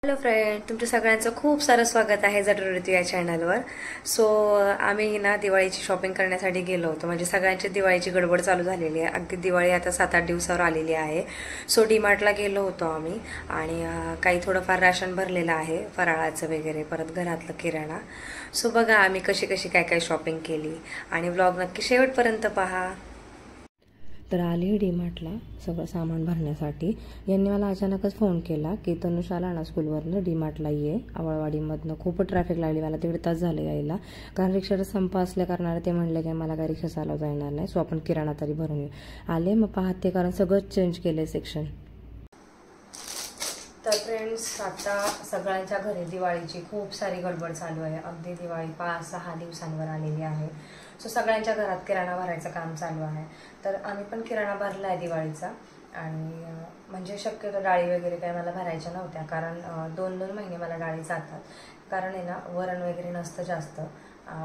Hello friend, तुमच्या सगळ्यांचं खूप सारं स्वागत आहे जटूर ऋतू या चॅनलवर. सो आम्ही ना दिवाळीची शॉपिंग करण्यासाठी गेलो होतो. म्हणजे सगळ्यांची दिवाळीची गडबड चालू झालेली आहे. अगदी दिवाळी आता 7-8 दिवसावर आलेली आहे. सो डीमार्टला गेलो होतो आम्ही आणि काही थोडंफार राशन भरलेलं आहे, फराळाचं वगैरे, परत घरातलं किराणा. सो बघा आम्ही कशी कशी काय काय शॉपिंग केली आणि व्लॉग नक्की शेवटपर्यंत पहा. तर आली डीमार्टला सगळं सामान भरण्यासाठी. यांनी मला अचानकच फोन केला की तनुष आला ना स्कूलवरनं, डीमार्टला ये. आवळवाडीमधनं खूप ट्रॅफिक लागली, मला 1.5 तास झालं यायला, कारण रिक्षाचा संप असल्या कारणाने ते म्हणले की मला काय रिक्षा चालवता येणार नाही, सो आपण किराणा तरी भरून येऊ. आले मग पाहते, कारण सगळंच चेंज केलं सेक्शन. तर फ्रेंड्स, आता सगळ्यांच्या घरी दिवाळीची खूप सारी गडबड चालू आहे. अगदी दिवाळी 5-6 दिवसांवर आलेली आहे. सो सगळ्यांच्या घरात किराणा भरायचं काम चालू आहे. तर आम्ही पण किराणा भरला आहे दिवाळीचा. आणि म्हणजे शक्यतो डाळी वगैरे काय मला भरायच्या नव्हत्या, कारण 2-2 महिने मला डाळी जातात. कारण आहे ना, वरण वगैरे नसतं जास्त,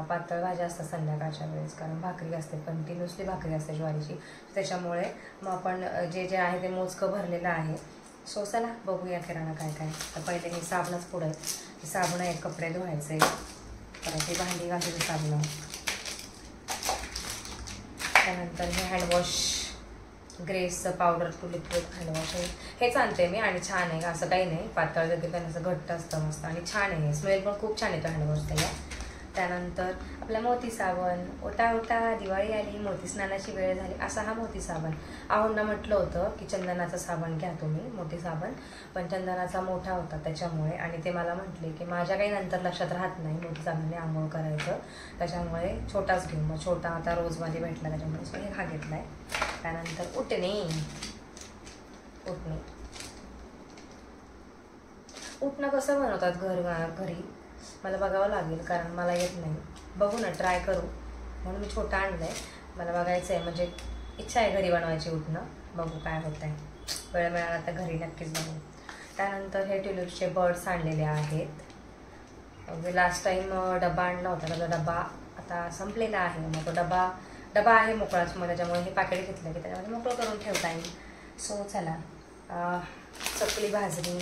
पातळ भाज्या असतात संध्याकाळच्या वेळेस, कारण भाकरी असते, कंटिन्युअसली भाकरी असते ज्वारीची. त्याच्यामुळे मग आपण जे जे आहे ते मोजकं भरलेलं आहे. सो चला बघूया किराणा काय काय. तर पहिले हे साबणच पुढे आहे. साबण आहे, कपडे धुवायचे, परत ते भांडी घासायचे साबण, त्यानंतर हे हँडवॉश, ग्रेसचं पावडर टू लिक्विड हँडवॉश आहे. हेच आणते मी आणि छान आहे, असं काही नाही, पातळ वगैरे पण असं घट्ट असतं मस्त आणि छान आहे. स्मेल पण खूप छान येतो हँडवॉश त्याला. त्यानंतर आपला मोती साबण. ओटा ओटा दिवाळी आली, मोती स्नानाची वेळ झाली, असा हा मोती साबण. आहोंना म्हटलं होतं की चंदनाचं साबण घ्या तुम्ही, मोती साबण, पण चंदनाचा मोठा होता त्याच्यामुळे, आणि ते मला म्हटले की माझ्या काही नंतर लक्षात राहत नाही मोती साबणाने आंघोळ करायचं, त्याच्यामुळे छोटाच घेऊ. मग छोटा आता रोजमध्ये भेटला त्याच्यामुळे सो हे हा घेतला आहे. त्यानंतर उठणे. उठणं कसं बनवतात घरी मला बघावं लागेल, कारण मला येत नाही. बघू ना, ट्राय करू, म्हणून मी छोटा आणलं आहे. मला बघायचं आहे, म्हणजे इच्छा आहे घरी बनवायची उठणं. बघू काय होत आहे, वेळ मिळाला तर घरी नक्कीच बनवू. त्यानंतर हे ट्युलिप्सचे बर्ड्स आणलेले आहेत. म्हणजे लास्ट टाईम डबा आणला होता, त्याचा डबा आता संपलेला आहे. मग तो डबा आहे मोकळाच, मग त्याच्यामुळे हे पॅकेट घेतलं की त्याच्यामध्ये मोकळं करून ठेवता येईल. सो चला, चकली भाजणी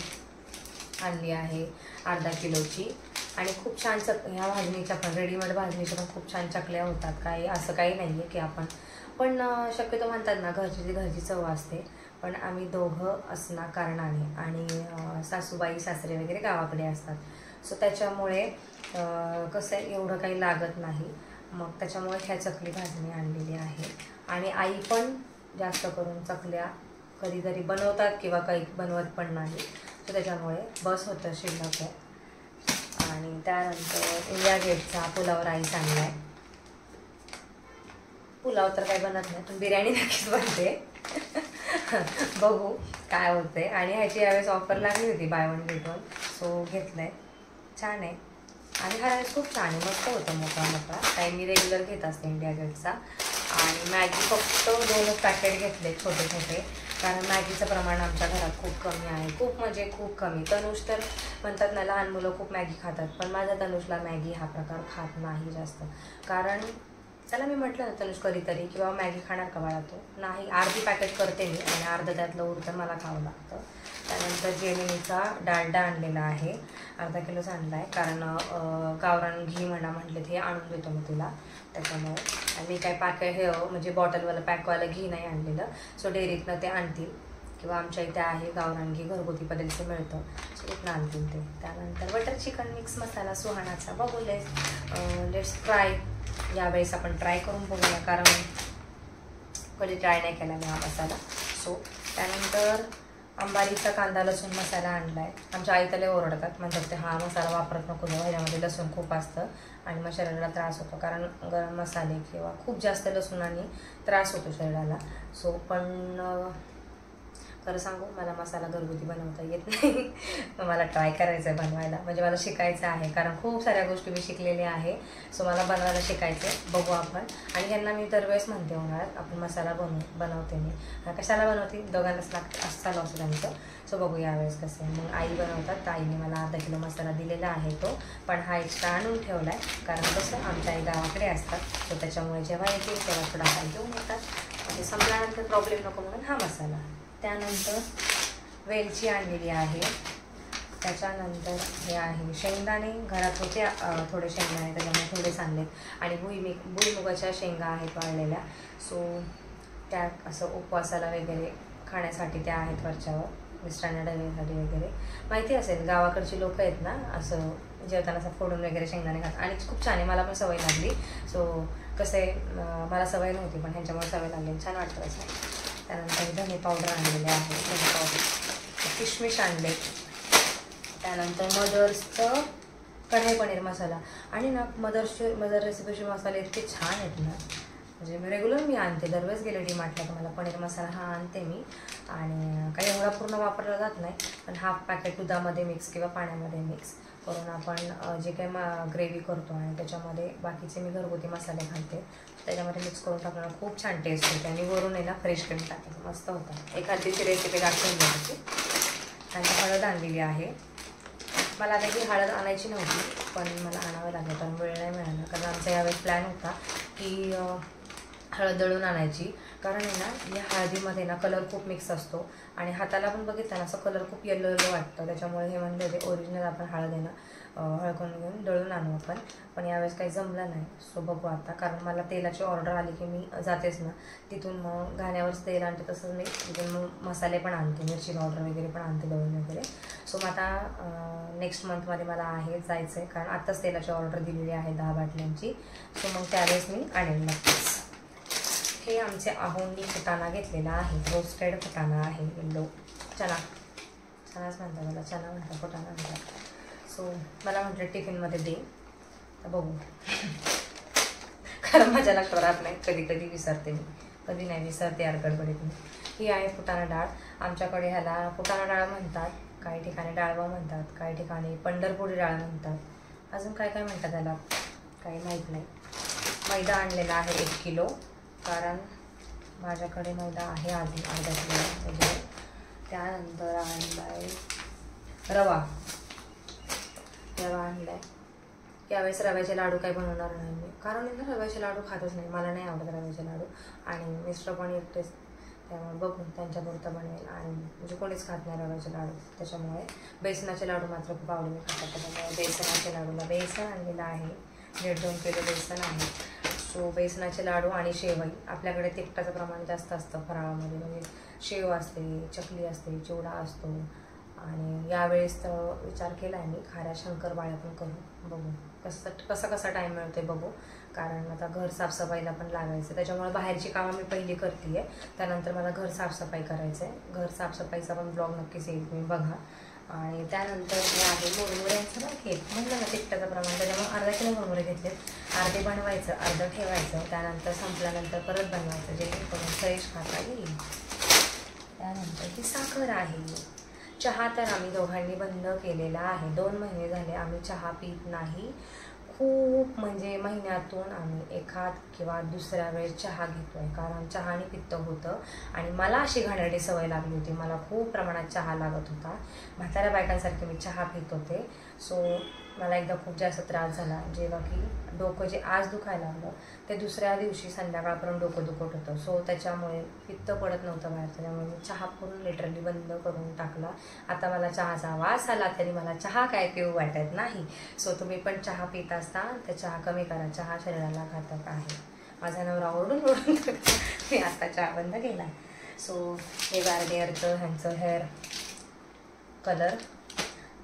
आणली आहे 1/2 किलोची. आणि खूप छान ह्या भाजणीच्या पण, रेडीमेड भाजणीच्या पण खूप छान चकल्या होतात. काही असं काही नाही आहे की आपण, पण शक्यतो म्हणतात ना घरची चव असते. पण आम्ही दोघं असणार कारणाने, आणि सासूबाई सासरे वगैरे गावाकडे असतात, सो त्याच्यामुळे कसं आहे, एवढं काही लागत नाही. मग त्याच्यामुळे ह्या चकली भाजणी आणलेली आहे. आणि आई पण जास्त करून चकल्या कधीतरी बनवतात किंवा काही बनवत पण नाही, सो त्याच्यामुळे बस होतं, शिल्लक आहे. आणि त्यानंतर इंडिया गेटचा पुलाव राईस आणला आहे. पुलाव तर काही बनत नाही, पण बिर्याणी नक्कीच बनते. बघू काय होते. आणि ह्याची यावेळेस ऑफर लागली होती, बाय 1 गेट 1, सो घेतलं आहे. छान आहे. आणि हा राईस खूप छान आहे, मस्त होतं, मोकळा. काही मी रेग्युलर घेत असते इंडिया गेटचा. आणि मॅगी फक्त 2च पॅकेट घेतले छोटे, कारण मॅगीचं प्रमाण आमच्या घरात खूप कमी आहे. खूप म्हणजे खूप कमी. तनुष तर म्हणतात ना, लहान मुलं खूप मॅगी खातात, पण माझ्या तनुषला मॅगी हा प्रकार खात नाही जास्त. कारण त्याला मी म्हटलं ना, तनुष कधीतरी किंवा मॅगी खाणार का बाळा, तो नाही. अर्धी पॅकेट करते मी आणि अर्धं त्यातलं उरतं मला खावं लागतं. त्यानंतर जेमिनीचा डालडा आणलेला आहे, 1/2 किलोच आणला आहे, कारण गावरान घी म्हटले ते आणून देतो मी तुला, त्याच्यामुळे. आणि मी काय म्हणजे बॉटलवालं पॅकवालं घी नाही आणलेलं, सो डेअरीतनं ते आणतील, किंवा आमच्या इथे आहे गावरान घी, घरगुती पद्धतीचं मिळतं, सो इथनं आणतील ते. त्यानंतर बटर चिकन मिक्स मसाला सुहाणाचा. बघू, लेट्स ट्राय. यावेळेस आपण ट्राय करून बघूया, कारण कधी ट्राय नाही केला मी हा मसाला. सो त्यानंतर अंबारीचा कांदा लसूण मसाला आणला आहे. आमच्या आई त्याला ओरडतात, म्हणतात ते हा मसाला वापरत नको, ह्याच्यामध्ये लसूण खूप असतं आणि मग शरीराला त्रास होतो, कारण गरम मसाले किंवा खूप जास्त लसूणाने त्रास होतो शरीराला. सो पण खरं सांगू, मला मसाला घरगुती बनवता येत नाही. मला ट्राय करायचं आहे बनवायला, म्हणजे मला शिकायचं आहे, कारण खूप साऱ्या गोष्टी मी शिकलेल्या आहे. सो मला बनवायला शिकायचं आहे. बघू आपण. आणि ह्यांना मी दरवेळेस म्हणते उन्हाळ्यात आपण मसाला बनवते मी. कशाला बनवते, दोघांनाच लागतं असं चालू असं त्यांचं. सो बघू यावेळेस कसं आहे. मग आई बनवतात, तर आईने मला 1/2 किलो मसाला दिलेला आहे तो, पण हा एक्स्ट्रा आणून ठेवला आहे, कारण कसं आमच्या आई गावाकडे असतात, सो त्याच्यामुळे जेव्हा येतील तेव्हा थोडा काही घेऊन येतात, म्हणजे संपल्यानंतर प्रॉब्लेम नको म्हणून हा मसाला. त्यानंतर वेलची आणलेली आहे, त्याच्यानंतर हे आहे शेंगदाणे, घरात होते थोडे शेंगदाणे त्याच्यामुळे थोडेच आणलेत. आणि भुईमुगाच्या शेंगा आहेत वाळलेल्या, सो त्या असं उपवासाला वगैरे खाण्यासाठी त्या आहेत वरच्यावर, मिस्टरांना डब्यासाठी वगैरे. माहिती असेल गावाकडची लोक आहेत ना, असं जेवताना असं फोडून वगैरे शेंगदाणे खातात आणि खूप छान आहे. मला पण सवय लागली. सो कसं आहे, मला सवय नव्हती पण ह्यांच्यामुळे सवय लागली, छान वाटतं असं. त्यानंतर धने पावडर आणलेले आहे, धने पावडर, किशमिश आणले. त्यानंतर मदर्सचं कढाई पनीर मसाला. आणि ना मदर रेसिपीचे मसाले इतके छान आहेत ना, म्हणजे मी आणते दरवेळेस गेले डीमार्टला तर मला पनीर मसाला हा आणते मी. आणि काही एवढा पूर्ण वापरला जात नाही, पण हाफ पॅकेट दुधामध्ये मिक्स किंवा पाण्यामध्ये मिक्स करून आपण जे काही ग्रेव्ही करतो आणि त्याच्यामध्ये बाकीचे मी घरगुती मसाले घालते, त्याच्यामध्ये मिक्स करून टाकणं खूप छान टेस्ट होते. आणि वरून आहे ना फ्रेश क्रीम टाकायचं, मस्त होतं. एखादीची रेसिपी दाखवून द्यायची. आणि हळद आणलेली आहे. मला आता ही हळद आणायची नव्हती, पण मला आणावं लागलं कारण वेळ नाही मिळाला. कारण आमचा यावेळेस प्लॅन होता की हळद दळून आणायची, कारण आहे ना या हळदीमध्ये ना कलर खूप मिक्स असतो आणि हाताला पण बघितलं ना असं कलर खूप येलो येलो वाटतं. त्याच्यामुळे हे म्हणले होते ओरिजिनल आपण हळद आहे ना हळकून घेऊन दळून आणू आपण, पण यावेळेस काही जमलं नाही. सो बघू आता, कारण मला तेलाची ऑर्डर आली की मी जातेच ना तिथून, मग घाण्यावरच तेल आणते तसंच मी तिथून मग मसाले पण आणते, मिरची पावडर वगैरे पण आणते दळून वगैरे. सो मग आता नेक्स्ट मंथमध्ये मला आहे जायचं आहे, कारण आत्ताच तेलाची ऑर्डर दिलेली आहे 10 बाटल्यांची. सो मग त्यावेळेस मी आणेन नक्कीच. हे आमचे आहोंनी फुटाणा घेतलेला आहे, रोस्टेड फुटाणा आहे, येल्लो चनाच म्हणतात मला, चना म्हणतात, फुटाणा म्हणतात. सो मला म्हटलं टिफिनमध्ये दे, तर बघू. कारण माझ्या लक्षात राहत नाही, कधी कधी विसरते मी, कधी नाही विसरते यार गडबडीत मी. ही आहे फुटाणा डाळ. आमच्याकडे ह्याला फुटाणा डाळ म्हणतात, काही ठिकाणी डाळवा म्हणतात, काही ठिकाणी पंढरपुरी डाळ म्हणतात, अजून काय काय म्हणतात त्याला काही माहीत नाही. मैदा आणलेला आहे 1 किलो, कारण माझ्याकडे मैदा आहे आधी अर्धा किलो वगैरे. त्यानंतर आणला आहे रवा आणला आहे. यावेळेस रव्याचे लाडू काही बनवणार नाही मी, कारण मी रव्याचे लाडू खातच नाही, मला नाही आवडत रव्याचे लाडू. आणि मिस्टर पण एकटेच, त्यामुळे बघून त्यांच्यापुरतं बनवेल. आणि म्हणजे कोणीच खात नाही रव्याचे लाडू, त्याच्यामुळे बेसनाचे लाडू मात्र खूप आवडीने खातात. त्याच्यामुळे बेसनाचे लाडूला बेसन आणलेलं आहे, 1.5-2 किलो बेसन आहे. सो बेसनाचे लाडू आणि शेवई. आपल्याकडे तिखटाचं प्रमाण जास्त असतं फराळामध्ये, म्हणजे शेव असते, चकली असते, चिवडा असतो. आणि यावेळेस तर विचार केला आहे मी खाऱ्या शंकरपाळ्या पण करू, बघू कसा टाईम मिळतो बघू. कारण आता घर साफसफाईला पण लागायचं, त्याच्यामुळे बाहेरची कामं मी पहिली करते आहे, त्यानंतर मला घर साफसफाई करायचं आहे. घर साफसफाईचा पण ब्लॉग नक्कीच येईल, तुम्ही बघा. आणि त्यानंतर हे आहे मुरमुऱ्यांचं ना केक, म्हटलं ना तिखटाचं प्रमाण, त्याच्यामुळे अर्धा किलो मुरमुरे घेतलेत. अर्धे बनवायचं, अर्धं ठेवायचं, त्यानंतर संपल्यानंतर परत बनवायचं, जेणेकरून फ्रेश खाता येईल. त्यानंतर ही साखर आहे. चहा तर आम्ही दोघांनी बंद केलेला आहे, 2 महिने झाले आम्ही चहा पित नाही. खूप म्हणजे महिन्यातून आम्ही एखाद किंवा दुसऱ्या वेळेस चहा घेतो आहे, कारण चहाने पित्त होतं. आणि मला अशी घाणेरडी सवय लागली होती, मला खूप प्रमाणात चहा लागत होता, म्हाताऱ्या बायकांसारखे मी चहा पित होते. सो मला एकदा खूप जास्त त्रास झाला, जेव्हा की डोकं जे आज दुखायला लागलं ते दुसऱ्या दिवशी संध्याकाळपर्यंत डोकं दुखत होतं. सो त्याच्यामुळे पित्त पडत नव्हतं बाहेर, त्याच्यामुळे मी चहा पूर्ण लिटरली बंद करून टाकला. आता मला चहाचा वास आला तरी मला चहा काय पिऊ वाटत नाही. सो तुम्ही पण चहा पित असता तर चहा कमी करा, चहा शरीराला घातक आहे. माझा नवरा ओरडून मी आता चहा बंद केला. सो हे गार्नियरचं ह्यांचं हेअर कलर.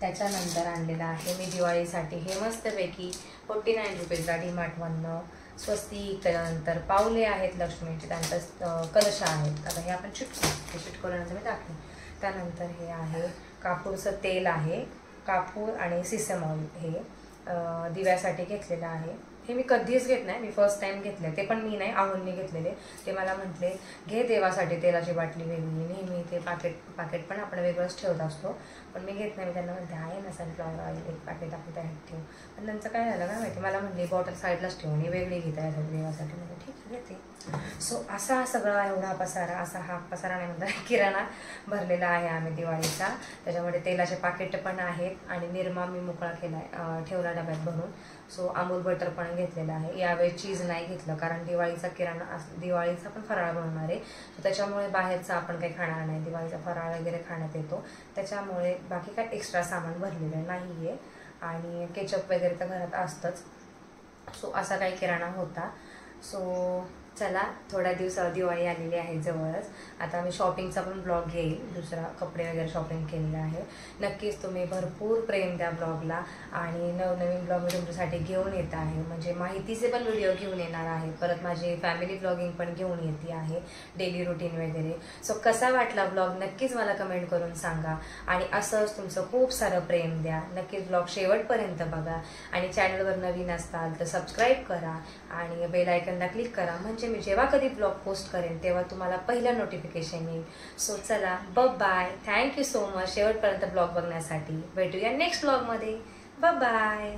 त्याच्यानंतर आणलेलं आहे मी दिवाळीसाठी हे मस्तपैकी 49 रुपीजला डीमार्टमधनं स्वस्तिक. त्याच्यानंतर पावले आहेत लक्ष्मीचे, त्यानंतर कलशा आहेत. आता हे आपण चिटकू, हे चिटकवल्यानंतर मी दाखवेन. त्यानंतर हे आहे कापूरचं तेल आहे, कापूर आणि सिसम ऑइल हे दिव्यासाठी घेतलेलं आहे. हे मी कधीच घेत नाही, मी फर्स्ट टाइम घेतले, ते पण मी नाही आहोंनी घेतलेले. ते मला म्हटले घे देवासाठी तेलाची बाटली वेगळी, नेहमी ते पाकेट पण आपण वेगळंच ठेवत असतो, पण मी घेत नाही. मी त्यांना म्हणते आहे ना सनफ्लॉवर ऑइल 1 पॅकेट आपण त्यात ठेवू. पण त्यांचं काय झालं काय माहिती, मला म्हणले बॉटल साईडलाच ठेवू आणि वेगळी घेता यासाठी देवासाठी. म्हणजे ठीक आहे घेते. सो असा सगळा एवढा पसारा, असा हा पसारा नाही म्हणता किराणा भरलेला आहे आम्ही दिवाळीचा. त्याच्यामध्ये तेलाचे पाकेट पण आहेत आणि निरमा मी मोकळा केला ठेवला डब्यात भरून. सो अमूल बटर पण सामान घेतलेलं आहे. यावेळी चीज नाही घेतलं कारण दिवाळीचा किराणा दिवाळीचा पण फराळ बनवणार आहे, त्याच्यामुळे बाहेरचा आपण काही खाणार नाही. दिवाळीचा फराळ वगैरे खाण्यात येतो, त्याच्यामुळे बाकी काय एक्स्ट्रा सामान भरलेलं नाही आहे. आणि केचप वगैरे तर घरात असतंच. सो असा काही किराणा होता. सो चला, थोड्या दिवसावर दिवाळी आलेली आहे जवळच. आता मी शॉपिंगचा पण ब्लॉग घेईल, दुसरा कपडे वगैरे शॉपिंग केलेलं आहे. नक्कीच तुम्ही भरपूर प्रेम द्या ब्लॉगला आणि नवनवीन ब्लॉग मी तुमच्यासाठी घेऊन येत आहे. म्हणजे माहितीचे पण व्हिडिओ घेऊन येणार आहे, परत माझी फॅमिली ब्लॉगिंग पण घेऊन येते आहे, डेली रुटीन वगैरे. सो कसा वाटला ब्लॉग नक्कीच मला कमेंट करून सांगा आणि असंच तुमचं खूप सारं प्रेम द्या. नक्कीच ब्लॉग शेवटपर्यंत बघा आणि चॅनलवर नवीन असताल तर सबस्क्राईब करा आणि बेल आयकनला क्लिक करा, म्हणजे मी जेव्हा कधी ब्लॉग पोस्ट करेन तेव्हा तुम्हाला पहिलं नोटिफिकेशन येईल. सो चला, बाय. थँक्यू सो मच शेवटपर्यंत ब्लॉग बघण्यासाठी. भेटूया नेक्स्ट ब्लॉगमध्ये. बाय.